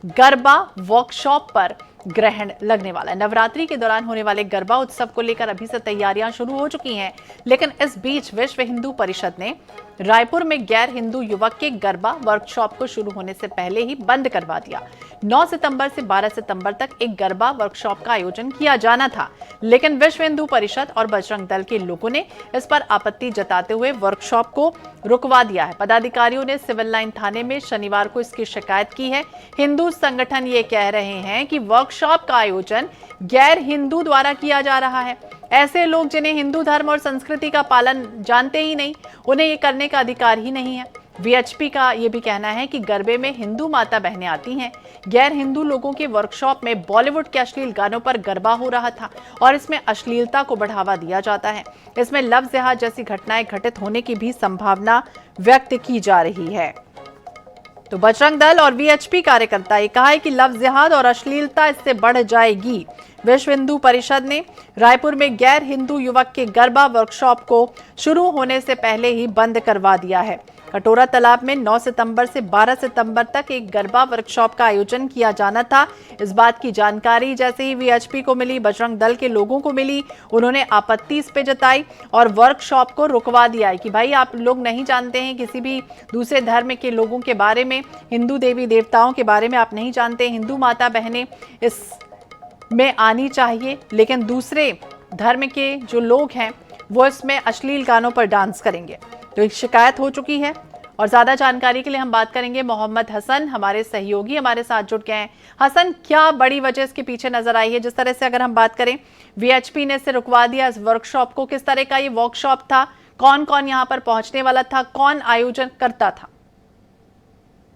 Garba workshop पर ग्रहण लगने वाला है। नवरात्रि के दौरान होने वाले गरबा उत्सव को लेकर अभी से तैयारियां शुरू हो चुकी हैं, लेकिन इस बीच विश्व हिंदू परिषद ने रायपुर में गैर हिंदू युवक के गरबा वर्कशॉप को शुरू होने से पहले ही बंद करवा दिया। 9 सितंबर से 12 सितंबर तक एक गरबा वर्कशॉप का आयोजन किया जाना था, लेकिन विश्व हिंदू परिषद और बजरंग दल के लोगों ने इस पर आपत्ति जताते हुए वर्कशॉप को रुकवा दिया है। पदाधिकारियों ने सिविल लाइन थाने में शनिवार को इसकी शिकायत की है। हिंदू संगठन ये कह रहे हैं कि वर्कशॉप का आयोजन गैर हिंदू द्वारा किया जा रहा है। ऐसे लोग जिन्हें हिंदू धर्म और संस्कृति का पालन जानते ही नहीं, उन्हें ये करने का अधिकार ही नहीं है। वीएचपी का ये भी कहना है कि गरबे में हिंदू माता बहनें आती हैं। गैर हिंदू लोगों के वर्कशॉप में बॉलीवुड के अश्लील गानों पर गरबा हो रहा था और इसमें अश्लीलता को बढ़ावा दिया जाता है। इसमें लव जिहाद जैसी घटनाएं घटित होने की भी संभावना व्यक्त की जा रही है। तो बजरंग दल और वीएचपी कार्यकर्ता ये कहा है कि लव जिहाद और अश्लीलता इससे बढ़ जाएगी। विश्व हिंदू परिषद ने रायपुर में गैर हिंदू युवक के गरबा वर्कशॉप को शुरू होने से पहले ही बंद करवा दिया है। कटोरा तालाब में 9 सितंबर से 12 सितंबर तक एक गरबा वर्कशॉप का आयोजन किया जाना था। इस बात की जानकारी जैसे ही वीएचपी को मिली, बजरंग दल के लोगों को मिली, उन्होंने आपत्ति इस पे जताई और वर्कशॉप को रुकवा दिया है कि भाई आप लोग नहीं जानते हैं किसी भी दूसरे धर्म के लोगों के बारे में, हिंदू देवी देवताओं के बारे में आप नहीं जानते। हिंदू माता बहनें इस में आनी चाहिए, लेकिन दूसरे धर्म के जो लोग हैं वो इसमें अश्लील गानों पर डांस करेंगे। तो एक शिकायत हो चुकी है और ज्यादा जानकारी के लिए हम बात करेंगे मोहम्मद हसन, हमारे सहयोगी हमारे साथ जुड़ गए हैं। हसन, क्या बड़ी वजह इसके पीछे नजर आई है? जिस तरह से अगर हम बात करें, वीएचपी ने इसे रुकवा दिया इस वर्कशॉप को, किस तरह का ये वर्कशॉप था, कौन कौन यहाँ पर पहुंचने वाला था, कौन आयोजन करता था?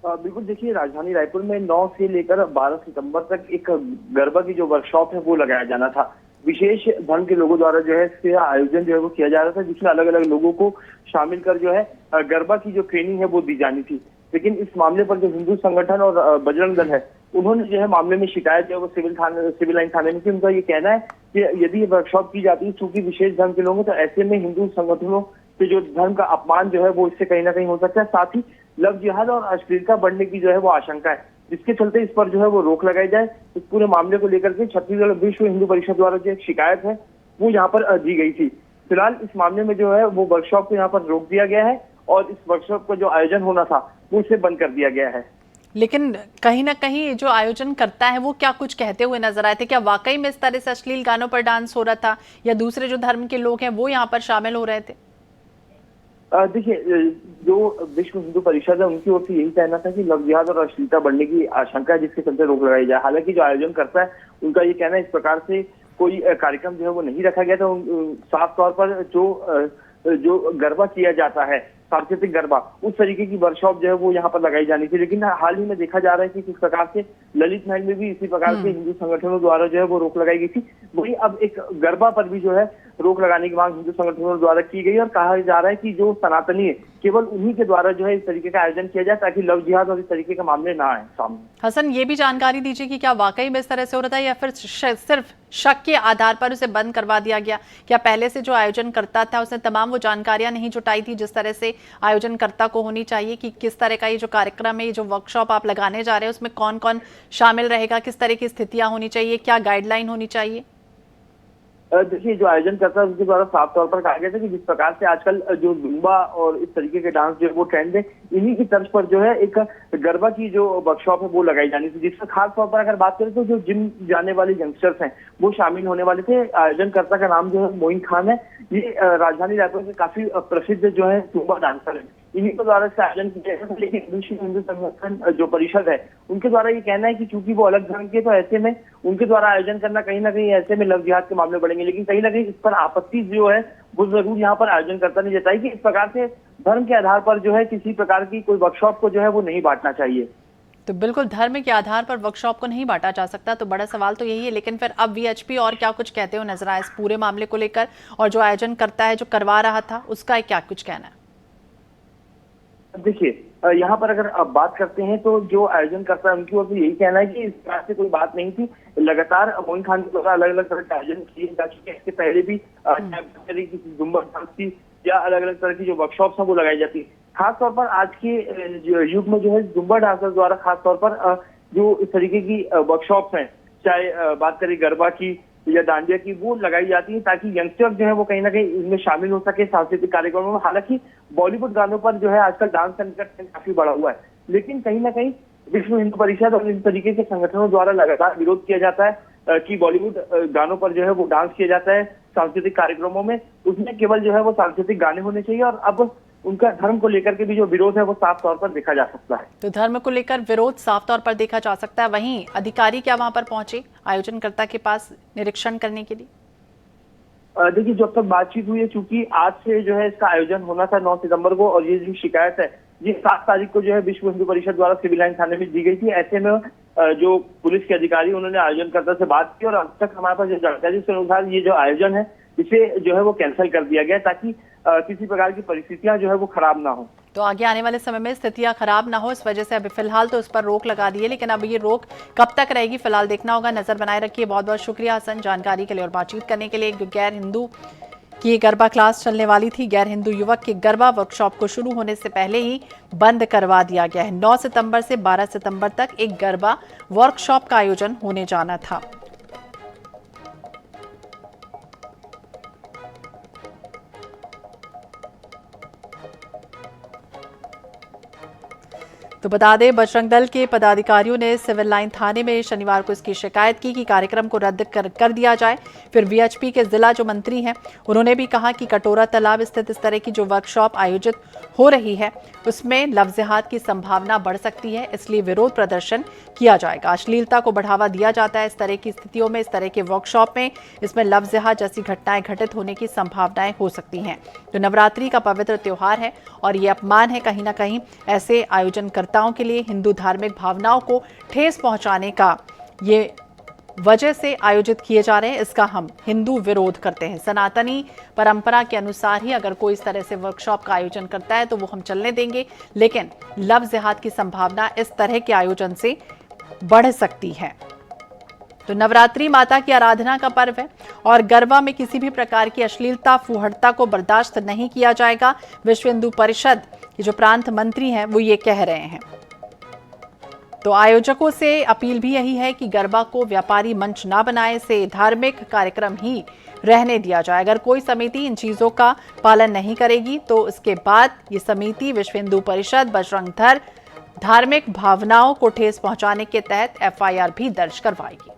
बिल्कुल, देखिए राजधानी रायपुर में 9 से लेकर 12 सितंबर तक एक गरबा की जो वर्कशॉप है वो लगाया जाना था। विशेष धर्म के लोगों द्वारा जो है इसके आयोजन जो है वो किया जा रहा था, जिसमें अलग अलग लोगों को शामिल कर जो है गरबा की जो ट्रेनिंग है वो दी जानी थी। लेकिन इस मामले पर जो हिंदू संगठन और बजरंग दल है, उन्होंने जो है मामले में शिकायत जो है वो सिविल लाइन थाने में की। उनका ये कहना है कि यदि ये वर्कशॉप की जाती है चूंकि विशेष धर्म के लोग हैं, तो ऐसे में हिंदू संगठनों से जो धर्म का अपमान जो है वो इससे कहीं ना कहीं हो सकता है। साथ ही लव जिहाद और अश्लीलता बढ़ने की जो है वो आशंका है, जिसके चलते इस पर जो है वो रोक लगाई जाए। इस पूरे मामले को लेकर के छत्तीसगढ़ विश्व हिंदू परिषद द्वारा जो एक शिकायत है वो यहाँ पर दी गई थी। फिलहाल इस मामले में जो है वो वर्कशॉप को यहाँ पर रोक दिया गया है और इस वर्कशॉप का जो आयोजन होना था वो उसे बंद कर दिया गया है। लेकिन कहीं ना कहीं जो आयोजन करता है वो क्या कुछ कहते हुए नजर आए थे? क्या वाकई में इस तरह से अश्लील गानों पर डांस हो रहा था या दूसरे जो धर्म के लोग हैं वो यहाँ पर शामिल हो रहे थे? देखिए, जो विश्व हिंदू परिषद है उनकी ओर से यही कहना था कि लव जिहाद और अश्लीलता बढ़ने की आशंका है, जिसके चलते रोक लगाई जाए। हालांकि जो आयोजन करता है उनका ये कहना है इस प्रकार से कोई कार्यक्रम जो है वो नहीं रखा गया था। साफ तौर पर जो गरबा किया जाता है, सांस्कृतिक गरबा, उस तरीके की वर्कशॉप जो है वो यहाँ पर लगाई जानी थी। लेकिन हाल ही में देखा जा रहा है कि किस प्रकार से ललित महल में भी इसी प्रकार से हिंदू संगठनों द्वारा जो है वो रोक लगाई गई थी। वही अब एक गरबा पर भी जो है रोक लगाने की मांग हिंदू संगठनों द्वारा की गई और कहा जा रहा है कि जो सनातनी है केवल उन्हीं के द्वारा जो है इस तरीके का आयोजन किया जाए ताकि लव जिहाद और इस तरीके के मामले ना आए सामने। हसन, ये भी जानकारी दीजिए कि क्या वाकई में इस तरह से हो रहा था या फिर सिर्फ शक के आधार पर उसे बंद करवा दिया गया? क्या पहले से जो आयोजन करता था उसने तमाम वो जानकारियां नहीं जुटाई थी जिस तरह से आयोजनकर्ता को होनी चाहिए कि किस तरह का ये जो कार्यक्रम है, ये जो वर्कशॉप आप लगाने जा रहे हैं उसमें कौन कौन शामिल रहेगा, किस तरह की स्थितियां होनी चाहिए, क्या गाइडलाइन होनी चाहिए? देखिए, जो आयोजन करता है उसके द्वारा साफ तौर पर कहा गया था कि जिस प्रकार से आजकल जो जुम्बा और इस तरीके के डांस जो है वो ट्रेंड है, इन्हीं की तर्ज पर जो है एक गरबा की जो वर्कशॉप है वो लगाई जानी थी, जिसमें खास तौर पर अगर बात करें तो जो जिम जाने वाले यंगस्टर्स हैं वो शामिल होने वाले थे। आयोजनकर्ता का नाम जो है मोइन खान है। ये राजधानी रायपुर के काफी प्रसिद्ध जो है जुम्बा डांसर है। इन्हीं के द्वारा इसका आयोजन किया गया था। लेकिन विश्व हिंदू संगठन जो परिषद है उनके द्वारा ये कहना है कि चूंकि वो अलग धर्म के, तो ऐसे में उनके द्वारा आयोजन करना कहीं ना कहीं ऐसे में लव जिहाद के मामले बढ़ेंगे। लेकिन कहीं ना कहीं इस पर आपत्ति जो है वो जरूर यहाँ पर आयोजनकर्ता ने जताई कि इस प्रकार से धर्म के आधार पर जो है किसी प्रकार की कोई वर्कशॉप को जो है वो नहीं बांटना चाहिए। तो बिल्कुल धर्म के आधार पर वर्कशॉप को नहीं बांटा जा सकता, तो बड़ा सवाल तो यही है। लेकिन फिर अब वीएचपी और क्या कुछ कहते हुए नजर आए इस पूरे मामले को लेकर, और जो आयोजन करता है, जो करवा रहा था, उसका क्या कुछ कहना है? देखिए, यहाँ पर अगर आप बात करते हैं तो जो आयोजन करता है उनकी ओर से यही कहना है कि इस तरह से कोई बात नहीं थी। लगातार मोइन खान के द्वारा अलग अलग तरह के आयोजन किए जा चुके हैं। इसके पहले भी जुम्बा डांस की या अलग अलग तरह की जो वर्कशॉप्स हैं वो लगाई जाती है। खासतौर पर आज के युग में जो है जुम्बा डांसर्स द्वारा खासतौर पर जो इस तरीके की वर्कशॉप्स हैं, चाहे बात करें गरबा की या डांडिया की, वो लगाई जाती है ताकि यंगस्टर जो है वो कहीं ना कहीं इनमें शामिल हो सके सांस्कृतिक कार्यक्रमों में। हालांकि बॉलीवुड गानों पर जो है आजकल डांस का ट्रेंड काफी बढ़ा हुआ है, लेकिन कहीं ना कहीं विश्व हिंदू परिषद और इस तरीके के संगठनों द्वारा लगातार विरोध किया जाता है कि बॉलीवुड गानों पर जो है वो डांस किया जाता है सांस्कृतिक कार्यक्रमों में। उसमें केवल जो है वो सांस्कृतिक गाने होने चाहिए, और अब उनका धर्म को लेकर के भी जो विरोध है वो साफ तौर पर देखा जा सकता है। तो धर्म को लेकर विरोध साफ तौर पर देखा जा सकता है। वहीं अधिकारी क्या वहां पर पहुंचे आयोजनकर्ता के पास निरीक्षण करने के लिए? देखिए, जब तक बातचीत हुई है, चूंकि आज से जो है इसका आयोजन होना था 9 सितंबर को, और ये जो शिकायत है ये 7 तारीख को जो है विश्व हिंदू परिषद द्वारा सिविल लाइन थाने में दी गई थी। ऐसे में जो पुलिस के अधिकारी उन्होंने आयोजनकर्ता से बात की, और अब तक हमारे पास जो जानकारी के अनुसार ये जो आयोजन है इसे जो है वो कैंसिल कर दिया गया, ताकि किसी प्रकार की परिस्थितियां जो है वो खराब ना हो। तो आगे आने वाले समय में स्थितियां खराब ना हो, इस वजह से अभी फिलहाल तो इस पर रोक लगा दी है, लेकिन अब ये रोक कब तक रहेगी फिलहाल देखना होगा। नजर बनाए रखिए। बहुत बहुत शुक्रिया हसन जानकारी के लिए और बातचीत करने के लिए। गैर हिंदू की गरबा क्लास चलने वाली थी, गैर हिंदू युवक के गरबा वर्कशॉप को शुरू होने से पहले ही बंद करवा दिया गया है। 9 सितंबर से 12 सितंबर तक एक गरबा वर्कशॉप का आयोजन होने जाना था। तो बता दें, बजरंग दल के पदाधिकारियों ने सिविल लाइन थाने में शनिवार को इसकी शिकायत की कि कार्यक्रम को रद्द कर दिया जाए। फिर वीएचपी के जिला जो मंत्री हैं उन्होंने भी कहा कि कटोरा तालाब स्थित इस तरह की जो वर्कशॉप आयोजित हो रही है उसमें लफ्ज़-ए-हाथ की संभावना बढ़ सकती है, इसलिए विरोध प्रदर्शन किया जाएगा। अश्लीलता को बढ़ावा दिया जाता है इस तरह की स्थितियों में, इस तरह के वर्कशॉप में, इसमें लफ्ज़-ए-हाथ जैसी घटनाएं घटित होने की संभावनाएं हो सकती हैं। तो नवरात्रि का पवित्र त्योहार है और ये अपमान है कहीं ना कहीं ऐसे आयोजनकर्ताओं के लिए। हिंदू धार्मिक भावनाओं को ठेस पहुंचाने का ये वजह से आयोजित किए जा रहे हैं, इसका हम हिंदू विरोध करते हैं। सनातनी परंपरा के अनुसार ही अगर कोई इस तरह से वर्कशॉप का आयोजन करता है तो वो हम चलने देंगे, लेकिन लफ्ज़-ए-हाथ की संभावना इस तरह के आयोजन से बढ़ सकती है। तो नवरात्रि माता की आराधना का पर्व है और गरबा में किसी भी प्रकार की अश्लीलता, फूहड़ता को बर्दाश्त नहीं किया जाएगा। विश्व हिंदू परिषद के जो प्रांत मंत्री हैं वो ये कह रहे हैं। तो आयोजकों से अपील भी यही है कि गरबा को व्यापारी मंच ना बनाए, से धार्मिक कार्यक्रम ही रहने दिया जाए। अगर कोई समिति इन चीजों का पालन नहीं करेगी तो इसके बाद ये समिति विश्व हिंदू परिषद बजरंग दल धार्मिक भावनाओं को ठेस पहुंचाने के तहत एफआईआर भी दर्ज करवाएगी।